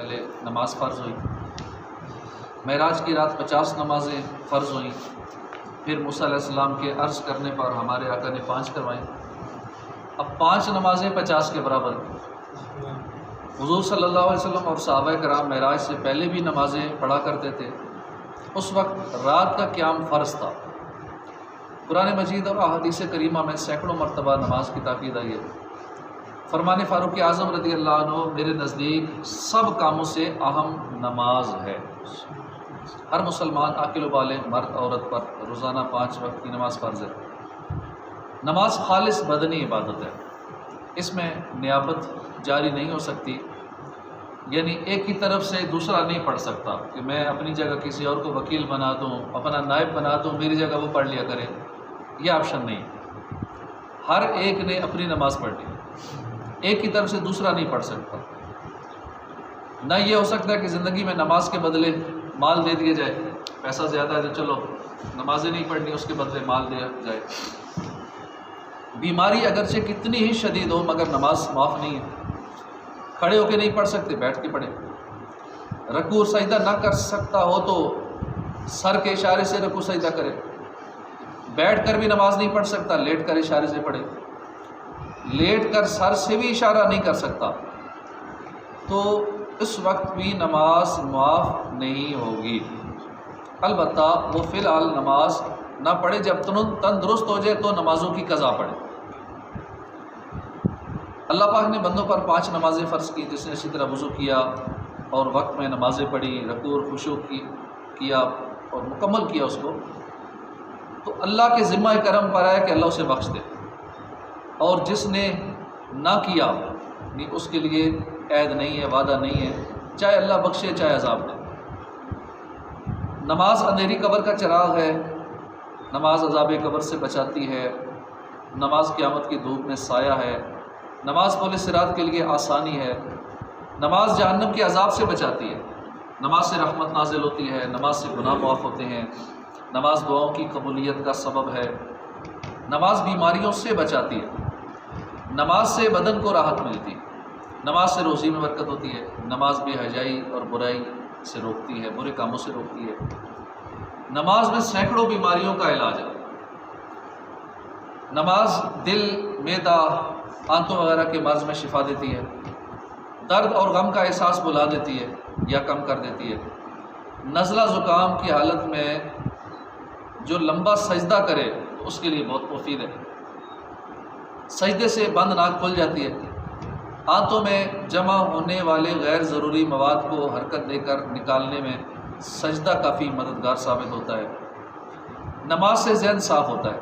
پہلے نماز فرض ہوئی، معراج کی رات 50 نمازیں فرض ہوئیں، پھر موسیٰ علیہ السلام کے عرض کرنے پر ہمارے آقا نے 5 کروائیں۔ اب 5 نمازیں 50 کے برابر۔ حضور صلی اللہ علیہ وسلم اور صحابہ کرام معراج سے پہلے بھی نمازیں پڑھا کرتے تھے۔ اس وقت رات کا قیام فرض تھا۔ قرآن مجید اور احادیث کریمہ میں سینکڑوں مرتبہ نماز کی تاکید آئی ہے۔ فرمان فاروق اعظم رضی اللہ عنہ، میرے نزدیک سب کاموں سے اہم نماز ہے۔ ہر مسلمان عاقل و بالغ مرد عورت پر روزانہ 5 وقت کی نماز فرض ہے۔ نماز خالص بدنی عبادت ہے، اس میں نیابت جاری نہیں ہو سکتی، یعنی ایک کی طرف سے دوسرا نہیں پڑھ سکتا کہ میں اپنی جگہ کسی اور کو وکیل بنا دوں، اپنا نائب بنا دوں، میری جگہ وہ پڑھ لیا کرے، یہ آپشن نہیں۔ ہر ایک نے اپنی نماز پڑھنی، ایک کی طرف سے دوسرا نہیں پڑھ سکتا۔ نہ یہ ہو سکتا ہے کہ زندگی میں نماز کے بدلے مال دے دیا جائے، پیسہ زیادہ ہے تو چلو نمازیں نہیں پڑھنی، اس کے بدلے مال دیا جائے۔ بیماری اگرچہ کتنی ہی شدید ہو مگر نماز معاف نہیں ہے۔ کھڑے ہو کے نہیں پڑھ سکتے، بیٹھ کے پڑھیں۔ رکوع سجدہ نہ کر سکتا ہو تو سر کے اشارے سے رکوع سجدہ کرے۔ بیٹھ کر بھی نماز نہیں پڑھ سکتا، لیٹ کر اشارے سے پڑھے۔ لیٹ کر سر سے بھی اشارہ نہیں کر سکتا تو اس وقت بھی نماز معاف نہیں ہوگی۔ البتہ وہ فی الحال نماز نہ پڑھے، جب تندرست ہو جائے تو نمازوں کی قضا پڑھے۔ اللہ پاک نے بندوں پر 5 نمازیں فرض کی، جس نے اسی طرح وضو کیا اور وقت میں نمازیں پڑھی، رکوع اور خشوع کیا اور مکمل کیا اس کو، تو اللہ کے ذمہ کرم پر ہے کہ اللہ اسے بخش دے، اور جس نے نہ کیا اس کے لیے عہد نہیں ہے، وعدہ نہیں ہے، چاہے اللہ بخشے چاہے عذاب دے۔ نماز اندھیری قبر کا چراغ ہے، نماز عذاب قبر سے بچاتی ہے، نماز قیامت کی دھوپ میں سایہ ہے، نماز پل صراط کے لیے آسانی ہے، نماز جہنم کے عذاب سے بچاتی ہے، نماز سے رحمت نازل ہوتی ہے، نماز سے گناہ معاف ہوتے ہیں، نماز دعاؤں کی قبولیت کا سبب ہے، نماز بیماریوں سے بچاتی ہے، نماز سے بدن کو راحت ملتی ہے، نماز سے روزی میں برکت ہوتی ہے، نماز بے حیائی اور برائی سے روکتی ہے، برے کاموں سے روکتی ہے، نماز میں سینکڑوں بیماریوں کا علاج ہے، نماز دل، معدہ، آنتوں وغیرہ کے مرض میں شفا دیتی ہے، درد اور غم کا احساس بھلا دیتی ہے یا کم کر دیتی ہے، نزلہ زکام کی حالت میں جو لمبا سجدہ کرے اس کے لیے بہت مفید ہے، سجدے سے بند ناک کھل جاتی ہے، آنتوں میں جمع ہونے والے غیر ضروری مواد کو حرکت دے کر نکالنے میں سجدہ کافی مددگار ثابت ہوتا ہے، نماز سے ذہن صاف ہوتا ہے،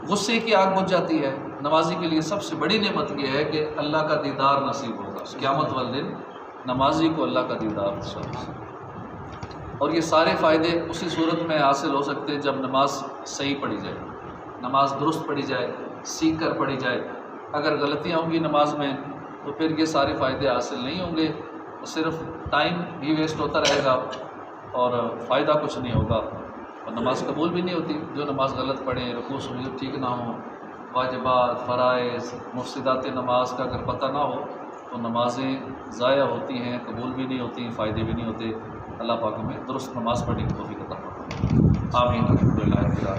غصے کی آگ بجھ جاتی ہے۔ نمازی کے لیے سب سے بڑی نعمت یہ ہے کہ اللہ کا دیدار نصیب ہوگا، قیامت والے دن نمازی کو اللہ کا دیدار نصیب ہوگا، اور یہ سارے فائدے اسی صورت میں حاصل ہو سکتے ہیں جب نماز صحیح پڑھی جائے، نماز درست پڑھی جائے، سیکھ کر پڑھی جائے۔ اگر غلطیاں ہوں گی نماز میں تو پھر یہ سارے فائدے حاصل نہیں ہوں گے، صرف ٹائم بھی ویسٹ ہوتا رہے گا اور فائدہ کچھ نہیں ہوگا، اور نماز قبول بھی نہیں ہوتی۔ جو نماز غلط پڑھیں، رکوع سجود ٹھیک نہ ہوں، واجبات، فرائض، مفسدات نماز کا اگر پتہ نہ ہو تو نمازیں ضائع ہوتی ہیں، قبول بھی نہیں ہوتی، فائدے بھی نہیں ہوتے۔ اللہ پاک ہمیں درست نماز پڑھنے کی توفیق عطا فرمائے۔ آمین۔ الحمدللہ۔